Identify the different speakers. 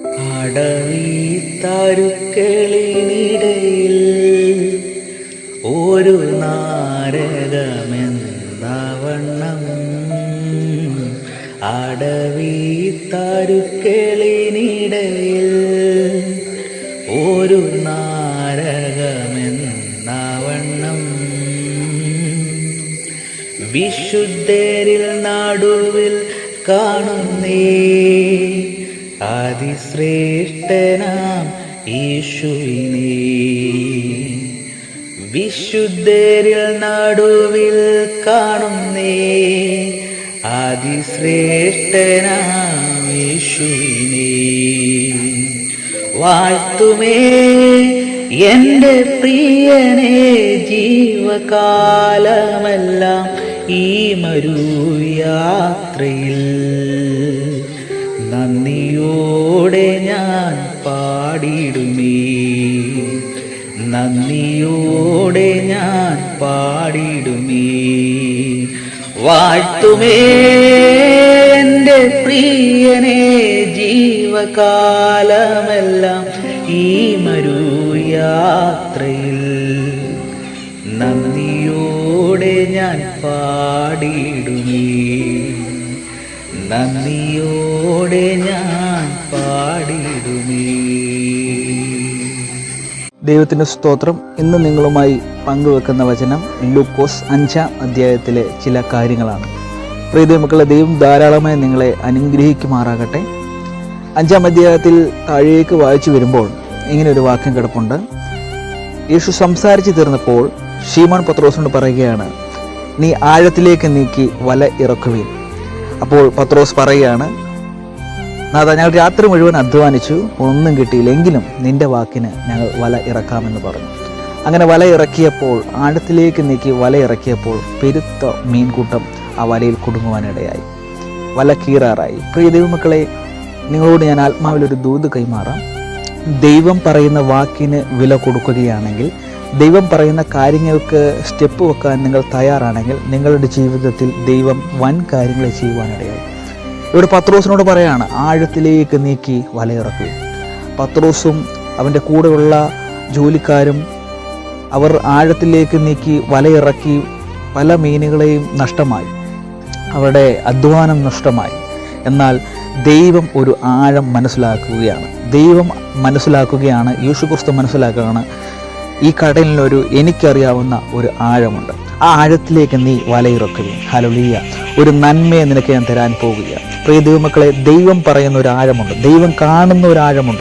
Speaker 1: അടവിത്തരുക്കളിനിടയിൽ ഒരു നാരകമെന്ന വണ്ണം, അടവിത്തരുക്കളിനിടയിൽ ഒരു നാരകമെന്ന വണ്ണം, വിശുദ്ധരിൽ നടുവിൽ കാണുന്നേ അതിശ്രേഷ്ഠനാം യേശുവിനെ. വിശുദ്ധരിൽ നടുവിൽ കാണുന്നേ അതിശ്രേഷ്ഠനാം യേശുവിനെ. വാഴ്ത്തുമേ എൻ്റെ പ്രിയനെ ജീവകാലമെല്ലാം ഈ മരുയാത്രയിൽ. നന്ദിയോടെ ഞാൻ പാടിടുമേ, നന്ദിയോടെ ഞാൻ പാടിടുമേ. വാഴ്ത്തുമേ എൻ്റെ പ്രിയനെ ജീവകാലമെല്ലാം ഈ മരുയാത്രയിൽ. നന്ദിയോടെ ഞാൻ പാടിടുമേ, നന്ദിയോടെ ഞാൻ പാടിടുമേ.
Speaker 2: ദൈവത്തിൻ്റെ സ്തോത്രം. ഇന്ന് നിങ്ങളുമായി പങ്കുവെക്കുന്ന വചനം ലൂക്കോസ് 5-ാം അധ്യായത്തിലെ ചില കാര്യങ്ങളാണ്. പ്രിയ ദൈവമക്കളെ, ദൈവം ധാരാളമായി നിങ്ങളെ അനുഗ്രഹിക്കുമാറാകട്ടെ. 5-ാം അധ്യായത്തിൽ താഴേക്ക് വായിച്ചു വരുമ്പോൾ ഇങ്ങനെ ഒരു വാക്യം കിടപ്പുണ്ട്. യേശു സംസാരിച്ചു തീർന്നപ്പോൾ ശീമോൻ പത്രോസിനോട് പറയുകയാണ്, നീ ആഴത്തിലേക്ക് നീക്കി വല ഇറക്കുവിൻ. അപ്പോൾ പത്രോസ് പറയുകയാണ്, നാഥാ, ഞങ്ങൾ രാത്രി മുഴുവൻ അധ്വാനിച്ചു, ഒന്നും കിട്ടിയില്ലെങ്കിലും നിന്റെ വാക്കിന് ഞങ്ങൾ വല ഇറക്കാമെന്ന് പറഞ്ഞു. അങ്ങനെ വല ഇറക്കിയപ്പോൾ, ആഴത്തിലേക്ക് നീക്കി വല ഇറക്കിയപ്പോൾ പെരുത്ത മീൻകൂട്ടം ആ വലയിൽ കുടുങ്ങുവാനിടയായി. വല കീറാറായി. പ്രിയ ദൈവമക്കളെ, നിങ്ങളോട് ഞാൻ ആത്മാവിലൊരു ദൂത് കൈമാറാം. ദൈവം പറയുന്ന വാക്കിന് വില കൊടുക്കുകയാണെങ്കിൽ, ദൈവം പറയുന്ന കാര്യങ്ങൾക്ക് സ്റ്റെപ്പ് വെക്കാൻ നിങ്ങൾ തയ്യാറാണെങ്കിൽ, നിങ്ങളുടെ ജീവിതത്തിൽ ദൈവം വൻ കാര്യങ്ങൾ ചെയ്യുവാനിടയായി. ഇവിടെ പത്രോസിനോട് പറയാണ്, ആഴത്തിലേക്ക് നീക്കി വലയിറക്കുക. പത്രോസും അവൻ്റെ കൂടെയുള്ള ജോലിക്കാരും അവർ ആഴത്തിലേക്ക് നീക്കി വലയിറക്കി. പല മീനുകളെയും നഷ്ടമായി, അവരുടെ അധ്വാനം നഷ്ടമായി. എന്നാൽ ദൈവം ഒരു ആഴം മനസ്സിലാക്കുകയാണ്. ദൈവം മനസ്സിലാക്കുകയാണ്, യേശുക്രിസ്തു മനസ്സിലാക്കുകയാണ്, ഈ കടലിനൊരു എനിക്കറിയാവുന്ന ഒരു ആഴമുണ്ട്. ആ ആഴത്തിലേക്ക് നീ വലയിറക്കുക. ഹല്ലേലൂയ. ഒരു നന്മയെ നിനക്ക് ഞാൻ തരാൻ പോകുക. പ്രിയ ദൈവമക്കളെ, ദൈവം പറയുന്ന ഒരു ആഴമുണ്ട്, ദൈവം കാണുന്ന ഒരു ആഴമുണ്ട്.